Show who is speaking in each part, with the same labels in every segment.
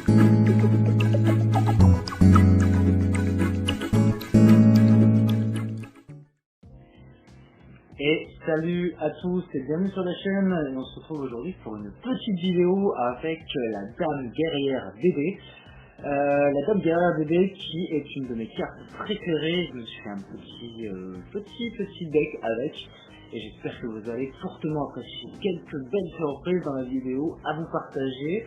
Speaker 1: Et salut à tous et bienvenue sur la chaîne, et on se retrouve aujourd'hui pour une petite vidéo avec la Dame Guerrière DD. La Dame Guerrière DD qui est une de mes cartes préférées. Je me suis fait un petit deck avec, et j'espère que vous allez fortement apprécier quelques belles surprises dans la vidéo à vous partager.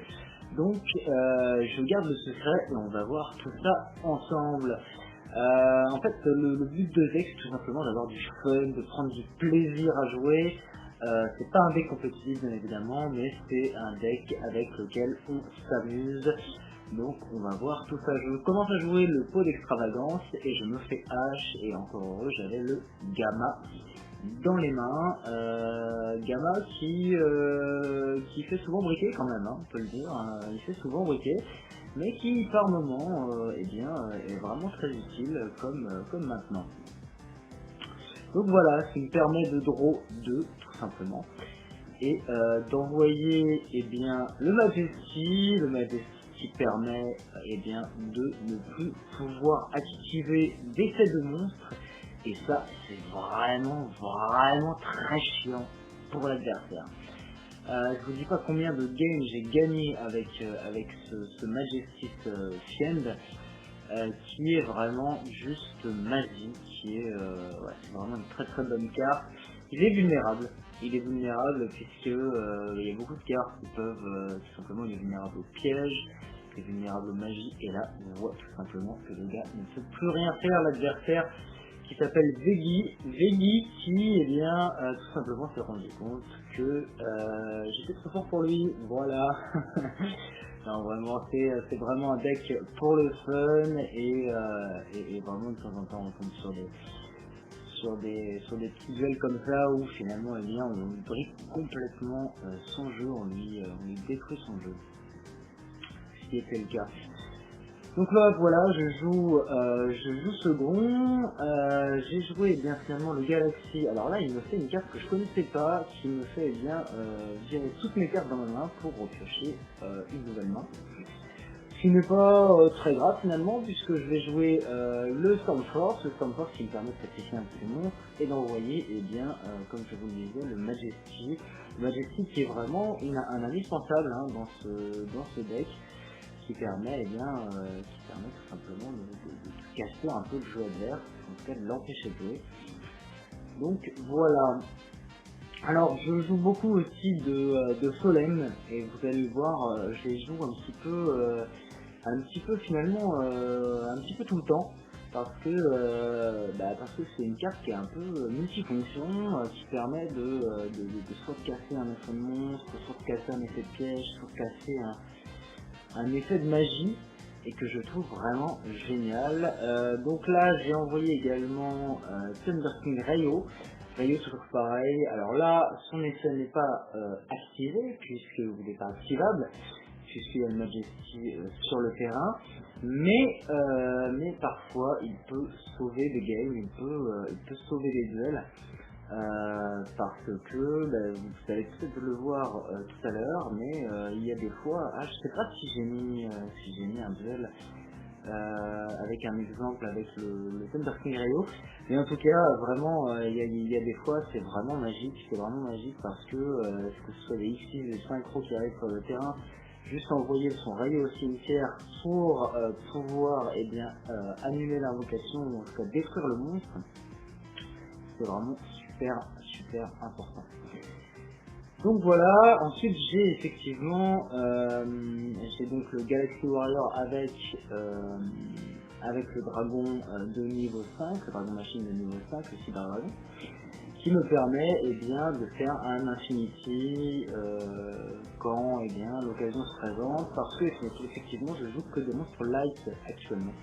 Speaker 1: Donc je garde le secret et on va voir tout ça ensemble. En fait, le but de deck, c'est tout simplement d'avoir du fun, de prendre du plaisir à jouer. C'est pas un deck compétitif, bien évidemment, mais c'est un deck avec lequel on s'amuse. Donc, on va voir tout ça. Je commence à jouer le pot d'extravagance et je me fais H. Et encore heureux, j'avais le Gamma dans les mains. Gamma qui fait souvent briquer quand même, hein, on peut le dire. Il fait souvent briquer, mais qui par moment est vraiment très utile comme maintenant. Donc voilà, ce qui me permet de draw 2 tout simplement et d'envoyer le Majesty qui permet de ne plus pouvoir activer d'effet de monstre, et ça c'est vraiment très chiant pour l'adversaire. Je vous dis pas combien de games j'ai gagné avec ce Majesty Fiend, qui est vraiment juste magique, c'est vraiment une très bonne carte. Il est vulnérable puisque il y a beaucoup de cartes qui peuvent tout simplement, il est vulnérable au piège, il est vulnérable aux magies, et là on voit tout simplement que le gars ne peut plus rien faire, l'adversaire qui s'appelle Veggie qui tout simplement s'est rendu compte que j'étais trop fort pour lui, voilà. Non, vraiment, c'est vraiment un deck pour le fun, et vraiment de temps en temps on tombe sur des petits duels comme ça où finalement on brique complètement son jeu, on lui détruit son jeu, ce qui était le cas. Donc là voilà, je joue second. J'ai joué finalement le Galaxy. Alors là il me fait une carte que je connaissais pas, qui me fait virer toutes mes cartes dans ma main pour repiocher une nouvelle main. Ce qui n'est pas très grave finalement, puisque je vais jouer le Stormforce qui me permet de sacrifier un petit monstre et d'envoyer comme je vous le disais, le Majesty qui est vraiment un indispensable, hein, dans ce deck, qui permet tout simplement de casser un peu le jeu adverse, en tout cas de l'empêcher de jouer. Donc voilà. Alors je joue beaucoup aussi de Solem, et vous allez le voir, je les joue un petit peu finalement, un petit peu tout le temps, parce que c'est une carte qui est un peu multifonction, qui permet de soit casser un effet de monstre, soit de casser un effet de piège, soit de casser un effet de magie, et que je trouve vraiment génial. Donc là j'ai envoyé également Thunder King Rayo toujours pareil. Alors là son effet n'est pas activé, puisqu'il n'est pas activable, puisqu'il y a le Majesty sur le terrain, mais parfois il peut sauver des games, il peut sauver des duels. Parce que vous allez peut-être le voir tout à l'heure, mais il y a des fois, je sais pas si j'ai mis un duel avec un exemple avec le Thunder King Rayo, mais en tout cas vraiment il y a des fois c'est vraiment magique, parce que ce soit des X6, des synchros qui arrivent sur le terrain, juste envoyer son rayo au cimetière pour pouvoir annuler l'invocation, ou en tout cas détruire le monstre, c'est vraiment super important. Donc voilà, ensuite j'ai effectivement j'ai donc le Galaxy Warrior avec le dragon de niveau 5, le dragon machine de niveau 5, le Cyber Dragon, qui me permet de faire un Infinity quand l'occasion se présente, parce que effectivement je joue que des monstres light actuellement.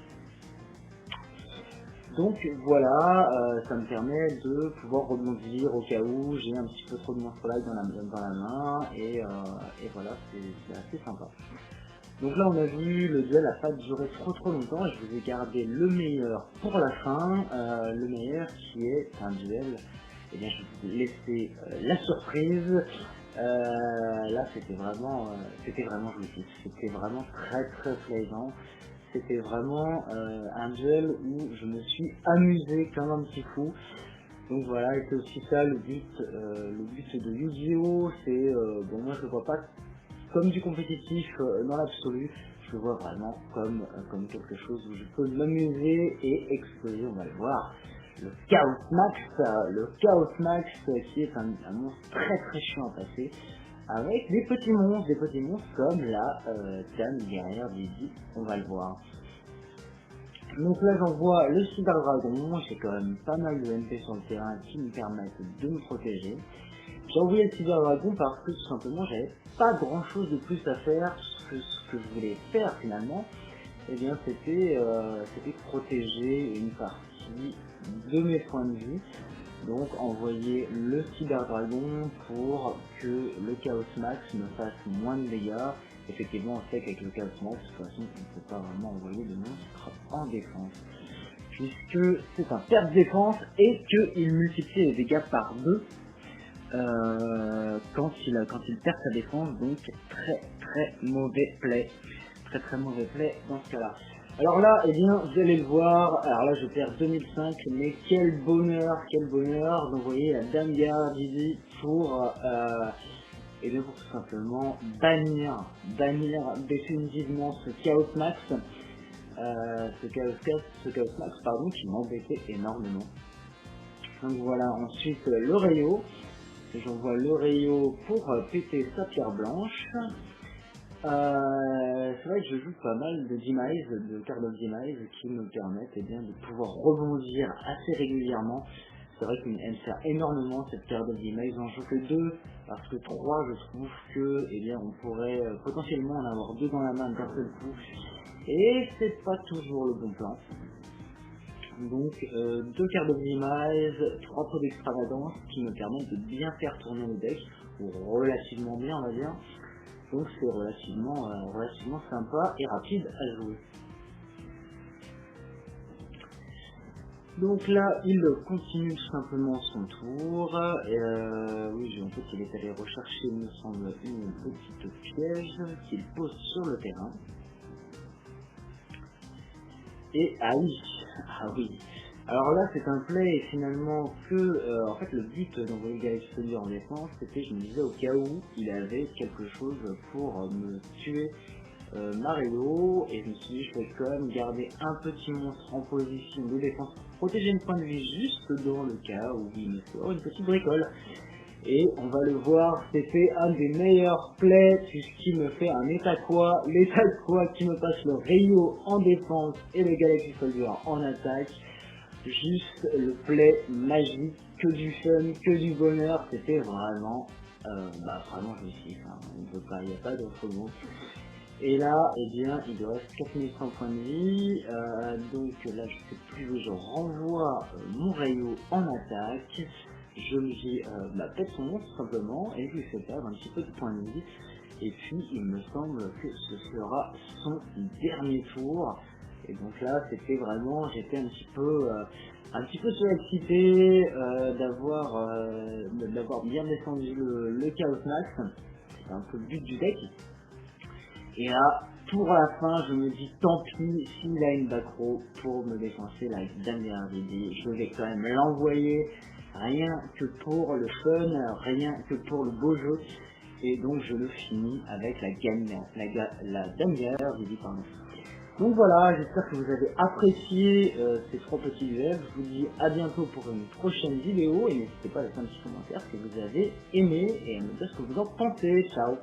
Speaker 1: Donc voilà, ça me permet de pouvoir rebondir au cas où j'ai un petit peu trop de monstres light dans la main, et voilà, c'est assez sympa. Donc là on a vu, le duel n'a pas duré trop longtemps, et je vous ai gardé le meilleur pour la fin, le meilleur qui est un duel, je vais vous laisser la surprise, Là c'était vraiment jouissif, c'était vraiment très plaisant. C'était vraiment un duel où je me suis amusé comme un petit fou. Donc voilà, et c'est aussi ça le but de Yu-Gi-Oh! C'est, bon, moi je le vois pas comme du compétitif dans l'absolu, je le vois vraiment comme quelque chose où je peux m'amuser et exploser, on va le voir. Le Chaos Max qui est un monstre très chiant à passer, avec des petits monstres comme la Dame Guerrière Didi, on va le voir. Donc là j'envoie le Cyber Dragon, j'ai quand même pas mal de MP sur le terrain qui me permettent de me protéger. J'ai envoyé le Cyber Dragon parce que tout simplement j'avais pas grand chose de plus à faire. Ce que je voulais faire finalement, eh bien c'était protéger une partie de mes points de vie. Donc envoyer le Cyber Dragon pour que le Chaos Max me fasse moins de dégâts. Effectivement, on sait qu'avec le Chaos Max, de toute façon, on ne peut pas vraiment envoyer de monstres en défense, puisque c'est un perte de défense et qu'il multiplie les dégâts par 2 quand il perd sa défense. Donc très mauvais play, très mauvais play dans ce cas-là. Alors là, eh bien, vous allez le voir, alors là je perds 2005, mais quel bonheur d'envoyer la Dame Guerrière Didi pour tout simplement bannir définitivement ce Chaos Max, ce Chaos Max pardon, qui m'embêtait énormément. Donc voilà, ensuite le Rayo, j'envoie le Rayo pour péter sa pierre blanche. C'est vrai que je joue pas mal de Demise, de cartes of Demise qui me permettent bien de pouvoir rebondir assez régulièrement. C'est vrai qu'elle me sert énormément cette carte of Demise, j'en joue que 2 parce que 3 je trouve que on pourrait potentiellement en avoir 2 dans la main d'un seul coup et c'est pas toujours le bon plan. Donc 2 cartes of Demise, 3 pots d'extravagance qui me permettent de bien faire tourner le deck, ou relativement bien on va dire. Donc c'est relativement sympa et rapide à jouer. Donc là, il continue tout simplement son tour. Oui, en fait, il est allé rechercher, il me semble, une petite piège qu'il pose sur le terrain. Et ah oui. Alors là, c'est un play finalement que, en fait, le but d'envoyer Galaxy Soldier en défense, c'était, je me disais, au cas où il avait quelque chose pour me tuer Mario, et je me suis dit, je vais quand même garder un petit monstre en position de défense, protéger une point de vie juste dans le cas où il me faut une petite bricole. Et on va le voir, c'était un des meilleurs plays puisqu'il me fait un état quoi qui me passe le Rayo en défense et le Galaxy Soldier en attaque. Juste le play magique, que du fun, que du bonheur, c'était vraiment jouissif, hein. Il n'y a pas d'autre mot. Et là, eh bien, il me reste 4100 points de vie, donc là je sais plus où je renvoie mon Rayo en attaque, je me dis, peut-être son monstre simplement, et je lui fais perdre un petit peu de points de vie, et puis il me semble que ce sera son dernier tour. Et donc là, c'était vraiment, j'étais un petit peu surexcité d'avoir bien descendu le Chaos Max. C'est un peu le but du deck. Et là, pour la fin, je me dis tant pis s'il a une backrow pour me défoncer la Dame Guerrière Didi. Je vais quand même l'envoyer, rien que pour le fun, rien que pour le beau jeu. Et donc je le finis avec la Dame Guerrière Didi, pardon. Donc voilà, j'espère que vous avez apprécié ces 3 petits duels. Je vous dis à bientôt pour une prochaine vidéo et n'hésitez pas à laisser un petit commentaire si vous avez aimé et à me dire ce que vous en pensez. Ciao!